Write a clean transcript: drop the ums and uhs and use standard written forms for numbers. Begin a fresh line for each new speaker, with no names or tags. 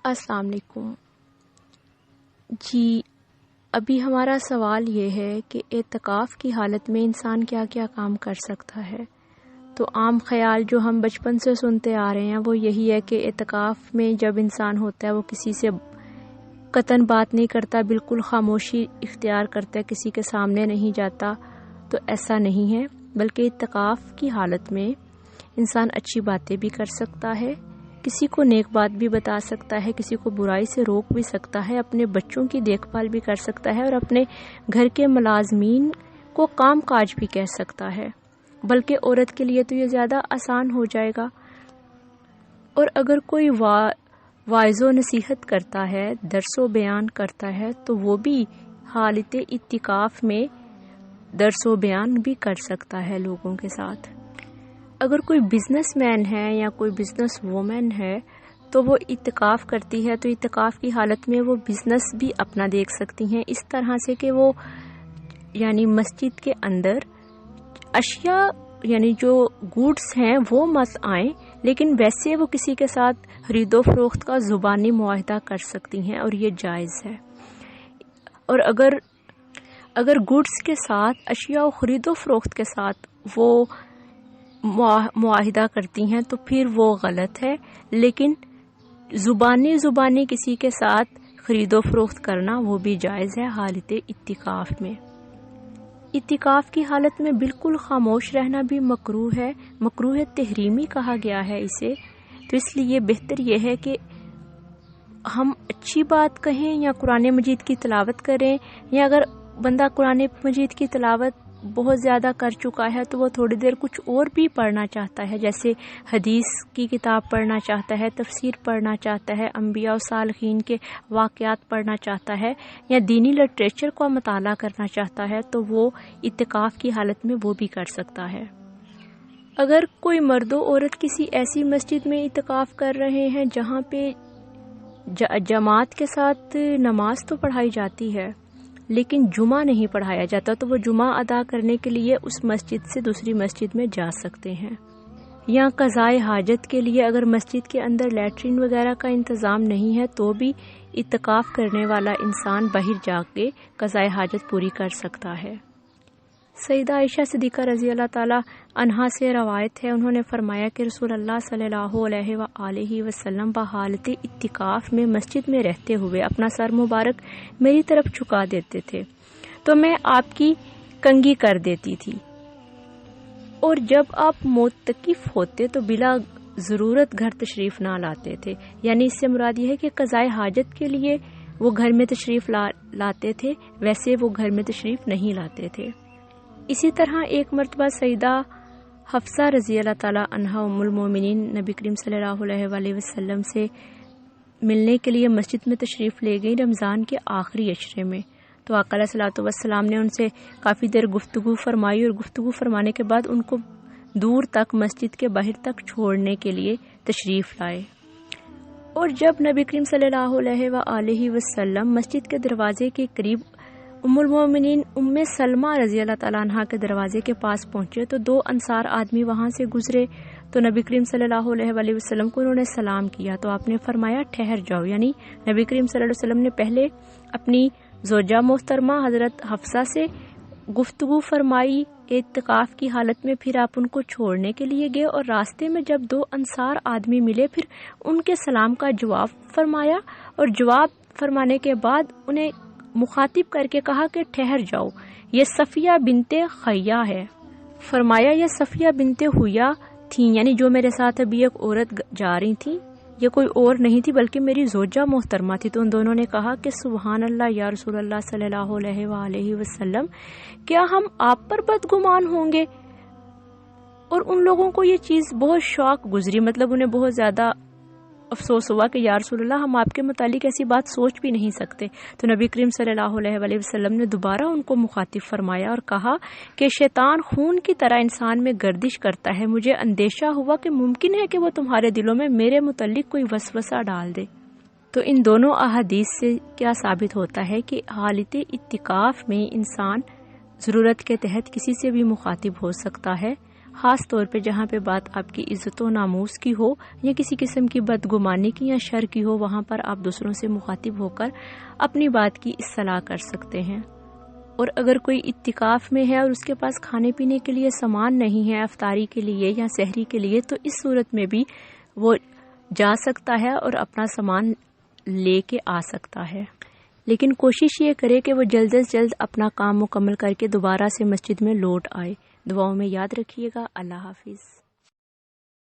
السلام علیکم جی، ابھی ہمارا سوال یہ ہے کہ اعتکاف کی حالت میں انسان کیا کیا کام کر سکتا ہے۔ تو عام خیال جو ہم بچپن سے سنتے آ رہے ہیں وہ یہی ہے کہ اعتکاف میں جب انسان ہوتا ہے وہ کسی سے قطعاً بات نہیں کرتا، بالکل خاموشی اختیار کرتا ہے، کسی کے سامنے نہیں جاتا۔ تو ایسا نہیں ہے، بلکہ اعتکاف کی حالت میں انسان اچھی باتیں بھی کر سکتا ہے، کسی کو نیک بات بھی بتا سکتا ہے، کسی کو برائی سے روک بھی سکتا ہے، اپنے بچوں کی دیکھ بھال بھی کر سکتا ہے اور اپنے گھر کے ملازمین کو کام کاج بھی کہہ سکتا ہے۔ بلکہ عورت کے لیے تو یہ زیادہ آسان ہو جائے گا۔ اور اگر کوئی واعظ و نصیحت کرتا ہے، درس و بیان کرتا ہے، تو وہ بھی حالت اعتکاف میں درس و بیان بھی کر سکتا ہے لوگوں کے ساتھ۔ اگر کوئی بزنس مین ہے یا کوئی بزنس وومن ہے تو وہ اعتکاف کرتی ہے، تو اعتکاف کی حالت میں وہ بزنس بھی اپنا دیکھ سکتی ہیں، اس طرح سے کہ وہ یعنی مسجد کے اندر اشیاء یعنی جو گوڈس ہیں وہ مت آئیں، لیکن ویسے وہ کسی کے ساتھ خرید و فروخت کا زبانی معاہدہ کر سکتی ہیں اور یہ جائز ہے۔ اور اگر گوڈس کے ساتھ اشیاء خرید و فروخت کے ساتھ وہ معاہدہ کرتی ہیں تو پھر وہ غلط ہے، لیکن زبانی کسی کے ساتھ خرید و فروخت کرنا وہ بھی جائز ہے حالت اعتکاف میں۔ اعتکاف کی حالت میں بالکل خاموش رہنا بھی مکروہ تحریمی کہا گیا ہے اسے۔ تو اس لیے بہتر یہ ہے کہ ہم اچھی بات کہیں یا قرآن مجید کی تلاوت کریں، یا اگر بندہ قرآن مجید کی تلاوت بہت زیادہ کر چکا ہے تو وہ تھوڑی دیر کچھ اور بھی پڑھنا چاہتا ہے، جیسے حدیث کی کتاب پڑھنا چاہتا ہے، تفسیر پڑھنا چاہتا ہے، انبیاء و صالحین کے واقعات پڑھنا چاہتا ہے، یا دینی لٹریچر کا مطالعہ کرنا چاہتا ہے، تو وہ اعتکاف کی حالت میں وہ بھی کر سکتا ہے۔ اگر کوئی مرد و عورت کسی ایسی مسجد میں اعتکاف کر رہے ہیں جہاں پہ جماعت کے ساتھ نماز تو پڑھائی جاتی ہے لیکن جمعہ نہیں پڑھایا جاتا، تو وہ جمعہ ادا کرنے کے لیے اس مسجد سے دوسری مسجد میں جا سکتے ہیں۔ یا قضائے حاجت کے لیے اگر مسجد کے اندر لیٹرین وغیرہ کا انتظام نہیں ہے تو بھی اعتکاف کرنے والا انسان باہر جا کے قضائے حاجت پوری کر سکتا ہے۔ سیدہ عائشہ صدیقہ رضی اللہ تعالی عنہا سے روایت ہے، انہوں نے فرمایا کہ رسول اللہ صلی اللہ علیہ وآلہ وسلم بحالت اعتکاف میں مسجد میں رہتے ہوئے اپنا سر مبارک میری طرف جھکا دیتے تھے تو میں آپ کی کنگھی کر دیتی تھی، اور جب آپ معتکف ہوتے تو بلا ضرورت گھر تشریف نہ لاتے تھے۔ یعنی اس سے مراد یہ ہے کہ قضائے حاجت کے لیے وہ گھر میں تشریف لاتے تھے، ویسے وہ گھر میں تشریف نہیں لاتے تھے۔ اسی طرح ایک مرتبہ سیدہ حفصہ رضی اللہ تعالی عنہا ام المومنین نبی کریم صلی اللہ علیہ وآلہ وسلم سے ملنے کے لیے مسجد میں تشریف لے گئی رمضان کے آخری عشرے میں۔ تو آقا علیہ الصلوۃ والسلام نے ان سے کافی دیر گفتگو فرمائی، اور گفتگو فرمانے کے بعد ان کو دور تک مسجد کے باہر تک چھوڑنے کے لیے تشریف لائے۔ اور جب نبی کریم صلی اللہ علیہ وآلہ وسلم مسجد کے دروازے کے قریب ام المومنین ام سلمہ رضی اللہ تعالیٰ عنہا کے دروازے کے پاس پہنچے تو دو انصار آدمی وہاں سے گزرے، تو نبی کریم صلی اللہ علیہ وآلہ وسلم کو انہوں نے سلام کیا، تو آپ نے فرمایا ٹھہر جاؤ۔ یعنی نبی کریم صلی اللہ علیہ وسلم نے پہلے اپنی زوجہ محترمہ حضرت حفصہ سے گفتگو فرمائی اعتکاف کی حالت میں، پھر آپ ان کو چھوڑنے کے لیے گئے، اور راستے میں جب دو انصار آدمی ملے پھر ان کے سلام کا جواب فرمایا، اور جواب فرمانے کے بعد انہیں مخاطب کر کے کہا کہ ٹھہر جاؤ، یہ صفیہ بنت حیہ ہے۔ فرمایا یہ صفیہ بنت حیہ تھیں، یعنی جو میرے ساتھ ابھی ایک عورت جا رہی تھی، یہ کوئی اور نہیں تھی بلکہ میری زوجہ محترمہ تھی۔ تو ان دونوں نے کہا کہ سبحان اللہ یا رسول اللہ صلی اللہ علیہ وآلہ وسلم، کیا ہم آپ پر بدگمان ہوں گے؟ اور ان لوگوں کو یہ چیز بہت شوق گزری، مطلب انہیں بہت زیادہ افسوس ہوا کہ یا رسول اللہ ہم آپ کے متعلق ایسی بات سوچ بھی نہیں سکتے۔ تو نبی کریم صلی اللہ علیہ وآلہ وسلم نے دوبارہ ان کو مخاطب فرمایا اور کہا کہ شیطان خون کی طرح انسان میں گردش کرتا ہے، مجھے اندیشہ ہوا کہ ممکن ہے کہ وہ تمہارے دلوں میں میرے متعلق کوئی وسوسہ ڈال دے۔ تو ان دونوں احادیث سے کیا ثابت ہوتا ہے کہ حالت اعتکاف میں انسان ضرورت کے تحت کسی سے بھی مخاطب ہو سکتا ہے، خاص طور پہ جہاں پہ بات آپ کی عزت و ناموس کی ہو یا کسی قسم کی بدگمانی کی یا شر کی ہو، وہاں پر آپ دوسروں سے مخاطب ہو کر اپنی بات کی اصلاح کر سکتے ہیں۔ اور اگر کوئی اتقاف میں ہے اور اس کے پاس کھانے پینے کے لیے سامان نہیں ہے افطاری کے لیے یا سحری کے لیے، تو اس صورت میں بھی وہ جا سکتا ہے اور اپنا سامان لے کے آ سکتا ہے، لیکن کوشش یہ کرے کہ وہ جلد از جلد اپنا کام مکمل کر کے دوبارہ سے مسجد میں لوٹ آئے۔ دعاؤں میں یاد رکھیے گا۔ اللہ حافظ۔